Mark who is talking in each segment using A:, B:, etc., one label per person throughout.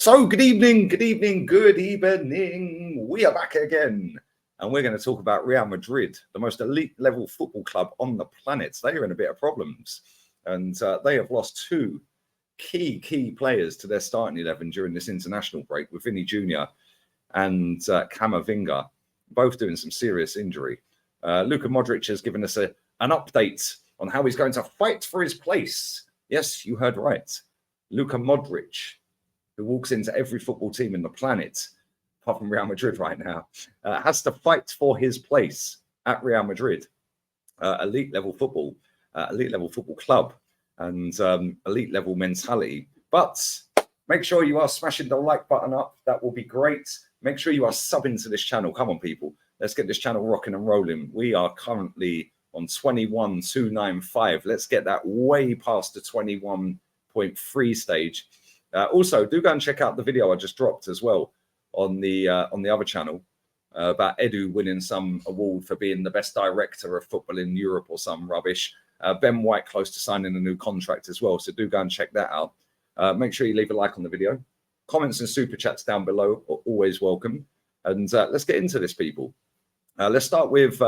A: So, good evening. We are back again. And we're going to talk about Real Madrid, the most elite level football club on the planet. They are in a bit of problems. And they have lost two key players to their starting 11 during this international break, with Vini Jr. and Camavinga, both doing some serious injury. Luka Modric has given us an update on how he's going to fight for his place. Yes, you heard right. Luka Modric, who walks into every football team in the planet, apart from Real Madrid right now, has to fight for his place at Real Madrid. Elite level football club, and elite level mentality. But make sure you are smashing the like button up. That will be great. Make sure you are subbing to this channel. Come on, people. Let's get this channel rocking and rolling. We are currently on 21,295. Let's get that way past the 21.3 stage. Also, do go and check out the video I just dropped as well on the other channel about Edu winning some award for being the best director of football in Europe or some rubbish. Ben White close to signing a new contract as well. So do go and check that out. Make sure you leave a like on the video. Comments and super chats down below are always welcome. And let's get into this, people. Let's start with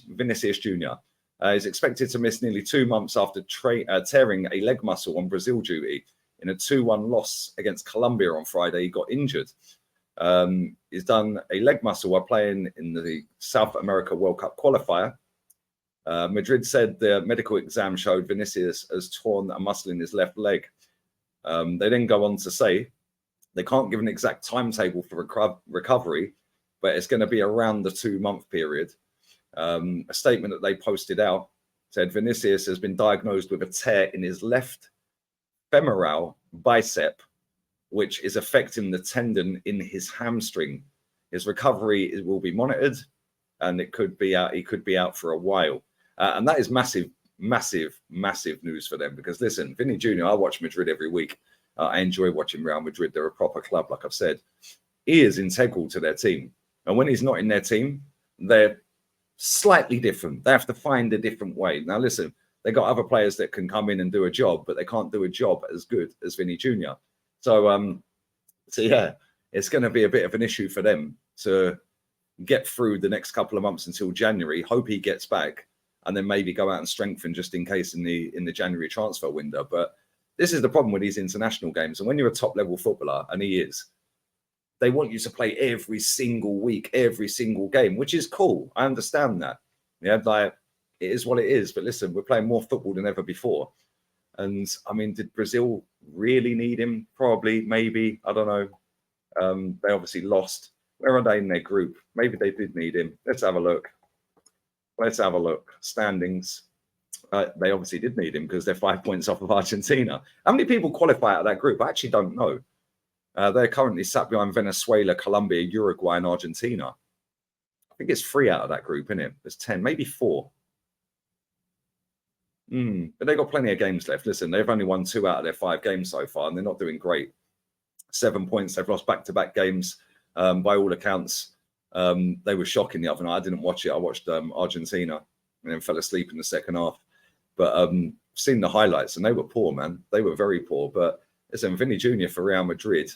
A: Vinicius Jr. Is expected to miss nearly 2 months after tearing a leg muscle on Brazil duty in a 2-1 loss against Colombia on Friday. He got injured. He's done a leg muscle while playing in the South America World Cup qualifier. Madrid said the medical exam showed Vinicius has torn a muscle in his left leg. They then go on to say they can't give an exact timetable for recovery, but it's going to be around the 2-month period. A statement that they posted out said Vinicius has been diagnosed with a tear in his left femoral bicep, which is affecting the tendon in his hamstring. His recovery will be monitored, and it could be out. He could be out for a while, and that is massive news for them. Because listen, Vini Jr. I watch Madrid every week. I enjoy watching Real Madrid. They're a proper club, like I've said. He is integral to their team, and when he's not in their team, they're slightly different. They have to find a different way. Now, listen, they got other players that can come in and do a job, but they can't do a job as good as Vini Jr. So yeah, it's going to be a bit of an issue for them to get through the next couple of months until January. Hope he gets back, and then maybe go out and strengthen just in case in the January transfer window. But this is the problem with these international games, and when you're a top level footballer, and he is, they want you to play every single week, every single game, which is cool. I understand that. Yeah, like it is what it is. But listen, we're playing more football than ever before. And I mean, did Brazil really need him? Probably, maybe. I don't know. They obviously lost. Where are they in their group? Maybe they did need him. Let's have a look. Standings. They obviously did need him because they're 5 points off of Argentina. How many people qualify out of that group? I actually don't know. They're currently sat behind Venezuela, Colombia, Uruguay, and Argentina. I think it's 3 out of that group, isn't it? There's 10, maybe 4. But they've got plenty of games left. Listen, they've only won 2 out of their 5 games so far, and they're not doing great. 7 points. They've lost back-to-back games. By all accounts, they were shocking the other night. I didn't watch it. I watched Argentina and then fell asleep in the second half. But seen the highlights, and they were poor, man. They were very poor. But listen, Vini Jr. for Real Madrid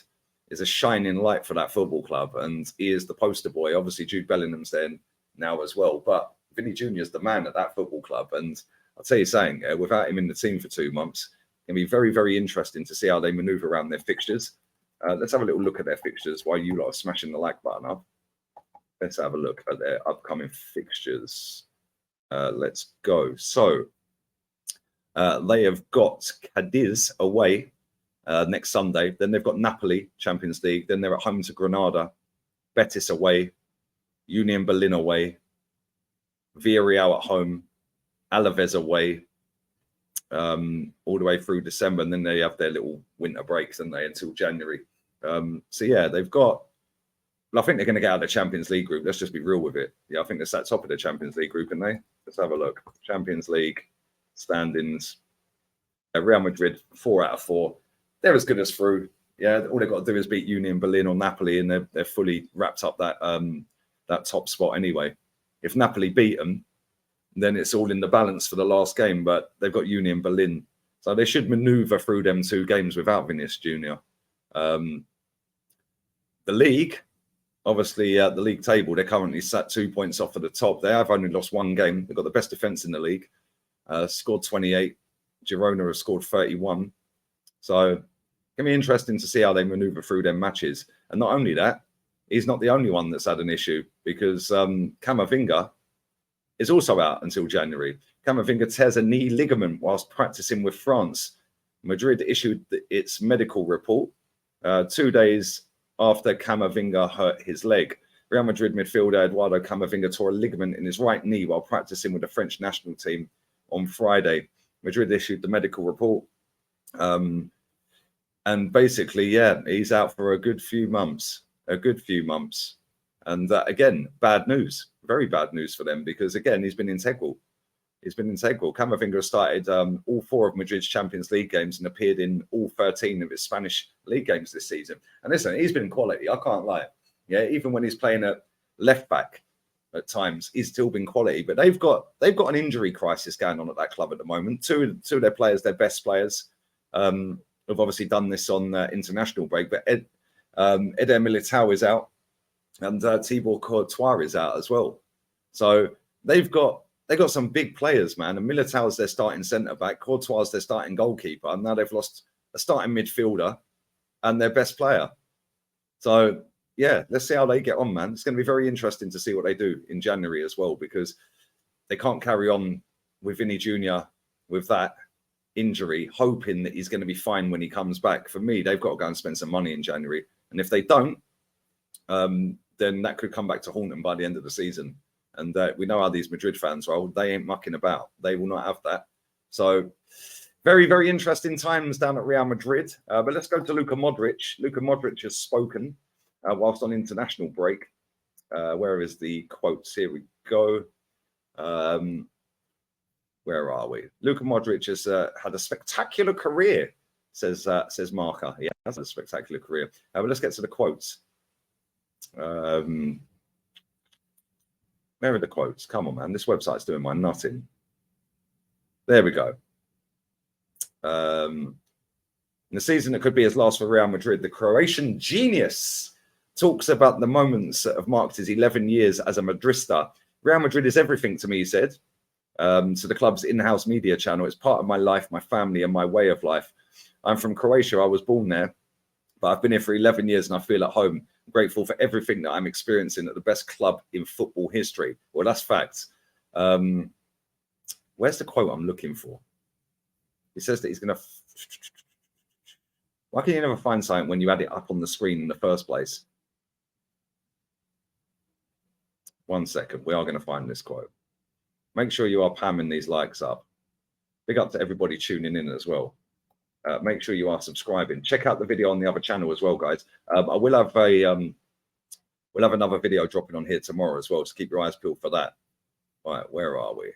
A: is a shining light for that football club, and he is the poster boy. Obviously, Jude Bellingham's there now as well, but Vini Jr. is the man at that football club. And I'll tell you something, without him in the team for 2 months, it's going to be very, very interesting to see how they manoeuvre around their fixtures. Let's have a little look at their fixtures while you lot are smashing the like button up. Let's have a look at their upcoming fixtures. Let's go. So they have got Cadiz away next Sunday. Then they've got Napoli, Champions League. Then they're at home to Granada, Betis away, Union Berlin away, Villarreal at home, Alaves away, all the way through December. And then they have their little winter breaks, don't they, until January. So, yeah, they've got... Well, I think they're going to get out of the Champions League group. Let's just be real with it. Yeah, I think they're sat top of the Champions League group, aren't they? Let's have a look. Champions League standings. Real Madrid, 4 out of 4. They're as good as through. Yeah, all they've got to do is beat Union Berlin or Napoli, and they're fully wrapped up that top spot anyway. If Napoli beat them, then it's all in the balance for the last game. But they've got Union Berlin So they should maneuver through them 2 games without Vinicius Jr. The league, obviously, the league table, they're currently sat 2 points off at the top. They have only lost 1 game. They've got the best defense in the league, scored 28. Girona have scored 31. So it's going to be interesting to see how they maneuver through their matches. And not only that, he's not the only one that's had an issue, because Camavinga is also out until January. Camavinga tears a knee ligament whilst practicing with France. Madrid issued its medical report 2 days after Camavinga hurt his leg. Real Madrid midfielder Eduardo Camavinga tore a ligament in his right knee while practicing with the French national team on Friday. Madrid issued the medical report. And basically, yeah, he's out for a good few months. And again, bad news, very bad news for them, because again, he's been integral. Camavinga has started all 4 of Madrid's Champions League games and appeared in all 13 of his Spanish league games this season. And listen, he's been quality. I can't lie. Yeah, even when he's playing at left back at times, he's still been quality. But they've got an injury crisis going on at that club at the moment. Two of their players, their best players, have obviously done this on international break. But Eder Militao is out, and Thibaut Courtois is out as well. So they've got some big players, man. And Militao's their starting centre back, Courtois their starting goalkeeper, and now they've lost a starting midfielder and their best player. So yeah, let's see how they get on, man. It's going to be very interesting to see what they do in January as well, because they can't carry on with Vini Jr. with that injury, hoping that he's going to be fine when he comes back. For me, they've got to go and spend some money in January. And if they don't, then that could come back to haunt them by the end of the season. And we know how these Madrid fans roll. They ain't mucking about. They will not have that. So very, very interesting times down at Real Madrid. But let's go to Luka Modric. Luka Modric has spoken whilst on international break. Where is the quotes? Here we go. Where are we? Luka Modric has had a spectacular career, says Marker. He has a spectacular career. But let's get to the quotes. Where are the quotes? Come on, man. This website's doing my nutting. There we go. In the season that could be his last for Real Madrid, the Croatian genius talks about the moments that have marked his 11 years as a Madrista. Real Madrid is everything to me, he said, to the club's in-house media channel. It's part of my life, my family, and my way of life. I'm from Croatia. I was born there, but I've been here for 11 years and I feel at home. Grateful for everything that I'm experiencing at the best club in football history. Well, that's facts. Where's the quote I'm looking for? He says that he's going to... Why can you never find something when you had it up on the screen in the first place? 1 second. We are going to find this quote. Make sure you are pamming these likes up. Big up to everybody tuning in as well. Make sure you are subscribing. Check out the video on the other channel as well, guys. I will have we'll have another video dropping on here tomorrow as well, so keep your eyes peeled for that. All right, where are we?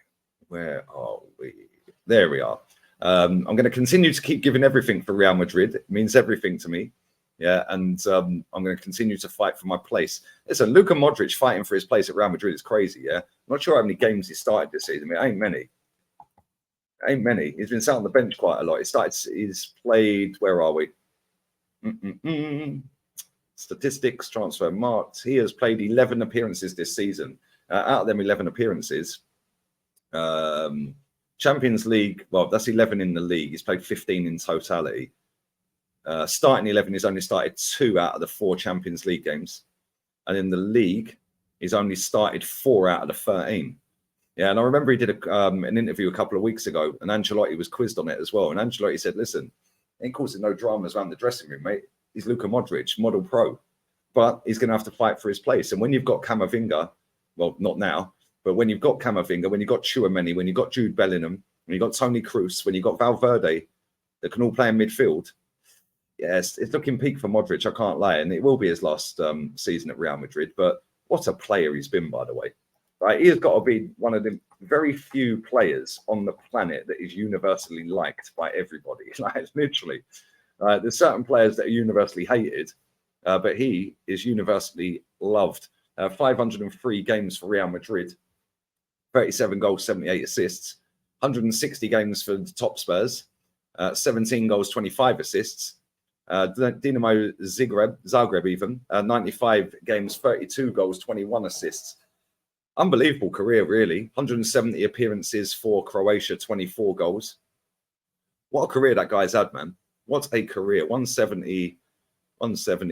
A: There we are. I'm going to continue to keep giving everything for Real Madrid. It means everything to me. Yeah, and I'm going to continue to fight for my place. Listen, Luka Modric fighting for his place at Real Madrid is crazy, yeah? I'm not sure how many games he started this season. I mean, ain't many. He's been sat on the bench quite a lot. He's played, where are we? Statistics, transfer marked. He has played 11 appearances this season. Out of them 11 appearances, Champions League, well, that's 11 in the league. He's played 15 in totality. Starting 11, he's only started 2 out of the 4 Champions League games. And in the league, he's only started 4 out of the 13. Yeah, and I remember he did an interview a couple of weeks ago, and Ancelotti was quizzed on it as well. And Ancelotti said, listen, ain't causing no dramas around the dressing room, mate. He's Luka Modric, model pro. But he's going to have to fight for his place. And when you've got Camavinga, well, not now, but when you've got Camavinga, when you've got Tchouaméni, when you've got Jude Bellingham, when you've got Toni Kroos, when you've got Valverde, that can all play in midfield, yes, it's looking peak for Modric, I can't lie. And it will be his last season at Real Madrid. But what a player he's been, by the way. Right, he has got to be one of the very few players on the planet that is universally liked by everybody. Like, literally. There's certain players that are universally hated, but he is universally loved. 503 games for Real Madrid, 37 goals, 78 assists, 160 games for the top Spurs, 17 goals, 25 assists. Dinamo Zagreb even, 95 games, 32 goals, 21 assists. Unbelievable career, really. 170 appearances for Croatia, 24 goals. What a career that guy's had, man. What a career. 170,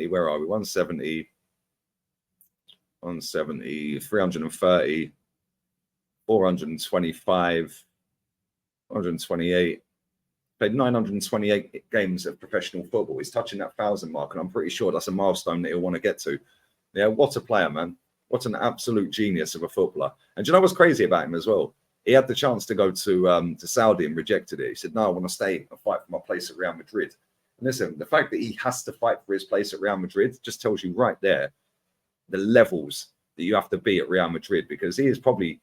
A: where are we? 170, 330, 425, 128. Played 928 games of professional football. He's touching that 1,000 mark, and I'm pretty sure that's a milestone that he'll want to get to. Yeah, what a player, man. What an absolute genius of a footballer. And do you know what's crazy about him as well? He had the chance to go to Saudi and rejected it. He said, no, I want to stay and fight for my place at Real Madrid. And listen, the fact that he has to fight for his place at Real Madrid just tells you right there the levels that you have to be at Real Madrid, because he is probably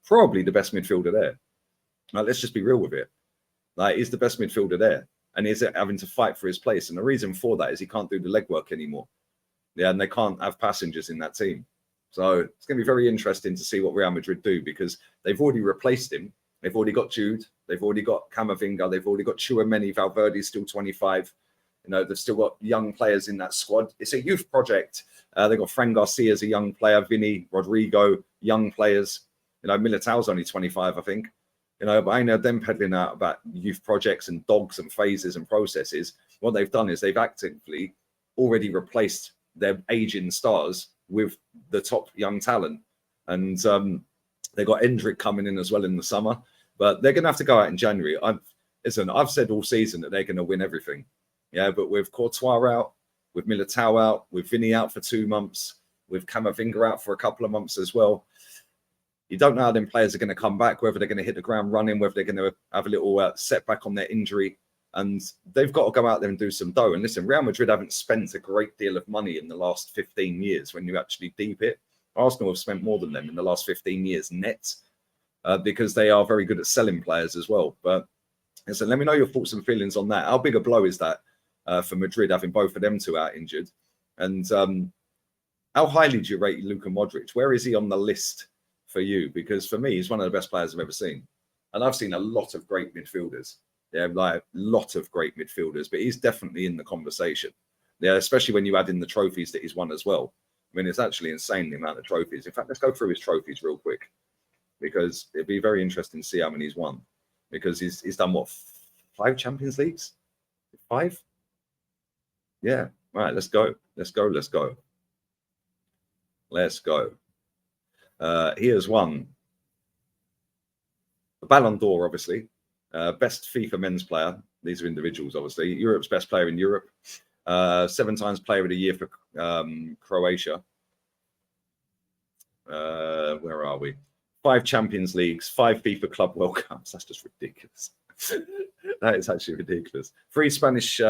A: the best midfielder there. Like, let's just be real with it. Like, he's the best midfielder there, and he's having to fight for his place. And the reason for that is he can't do the legwork anymore. Yeah, and they can't have passengers in that team. So it's going to be very interesting to see what Real Madrid do, because they've already replaced him. They've already got Jude. They've already got Camavinga. They've already got Tchouaméni. Valverde's still 25. You know, they've still got young players in that squad. It's a youth project. They've got Fran Garcia as a young player, Vini, Rodrigo, young players. You know, Militao's only 25, I think. You know, but I know them peddling out about youth projects and dogs and phases and processes. What they've done is they've actively already replaced their aging stars with the top young talent. And they got Endrick coming in as well in the summer. But they're going to have to go out in January. I've said all season that they're going to win everything. Yeah, but with Courtois out, with Militao out, with Vini out for 2 months, with Camavinga out for a couple of months as well, you don't know how them players are going to come back, whether they're going to hit the ground running, whether they're going to have a little setback on their injury. And they've got to go out there and do some dough. And listen, Real Madrid haven't spent a great deal of money in the last 15 years when you actually deep it. Arsenal have spent more than them in the last 15 years net, because they are very good at selling players as well. But listen, let me know your thoughts and feelings on that. How big a blow is that for Madrid, having both of them two out injured? And how highly do you rate Luka Modric? Where is he on the list for you? Because for me, he's one of the best players I've ever seen. And I've seen a lot of great midfielders. Yeah, like a lot of great midfielders, but he's definitely in the conversation. Yeah, especially when you add in the trophies that he's won as well. I mean, it's actually insane the amount of trophies. In fact, let's go through his trophies real quick, because it'd be very interesting to see how many he's won. Because he's done what, 5 Champions Leagues? 5? Yeah. All right, let's go. Let's go. He has won the Ballon d'Or, obviously. Best FIFA men's player. These are individuals, obviously. Europe's best player in Europe. 7 times player of the year for Croatia. Where are we? 5 Champions Leagues, 5 FIFA Club World Cups. That's just ridiculous. That is actually ridiculous. 3 Spanish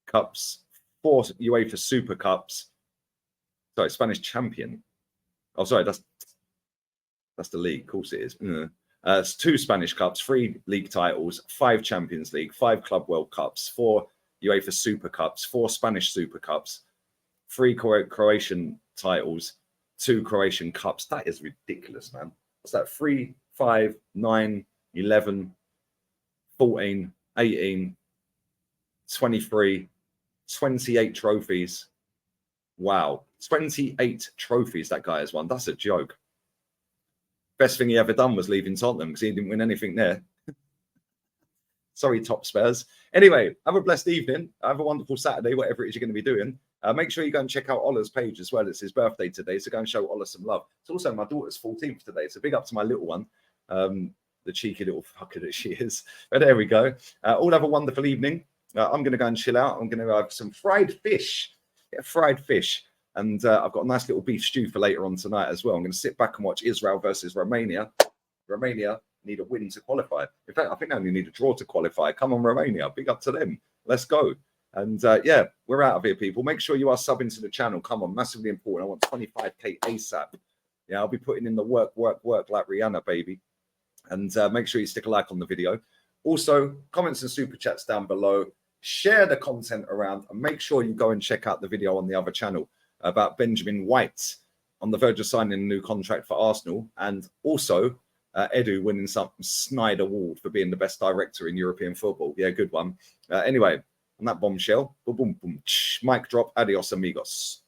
A: Cups, 4 UEFA Super Cups. Sorry, Spanish champion. Oh, sorry, that's the league. Of course it is. It's 2 Spanish Cups, 3 league titles, 5 Champions League, 5 Club World Cups, 4 UEFA Super Cups, 4 Spanish Super Cups, 3 Croatian titles, 2 Croatian Cups. That is ridiculous, man. What's that? 3, 5, 9, 11, 14, 18, 23, 28 trophies. Wow. 28 trophies that guy has won. That's a joke. Best thing he ever done was leaving Tottenham, because he didn't win anything there. Sorry, top Spurs. Anyway, have a blessed evening. Have a wonderful Saturday, whatever it is you're going to be doing. Make sure you go and check out Ola's page as well. It's his birthday today, so go and show Ola some love. It's also my daughter's 14th today, so big up to my little one, the cheeky little fucker that she is. But there we go. All have a wonderful evening. I'm going to go and chill out. I'm going to have some fried fish. Yeah, fried fish. And I've got a nice little beef stew for later on tonight as well. I'm going to sit back and watch Israel versus Romania. Romania need a win to qualify. In fact, I think they only need a draw to qualify. Come on, Romania. Big up to them. Let's go. And yeah, we're out of here, people. Make sure you are subbing to the channel. Come on, massively important. I want 25k ASAP. Yeah, I'll be putting in the work like Rihanna, baby. And make sure you stick a like on the video. Also, comments and super chats down below. Share the content around, and make sure you go and check out the video on the other channel about Benjamin White on the verge of signing a new contract for Arsenal. And also Edu winning some snide award for being the best director in European football. Yeah, good one. Anyway, on that bombshell, boom, boom, boom, mic drop, adios amigos.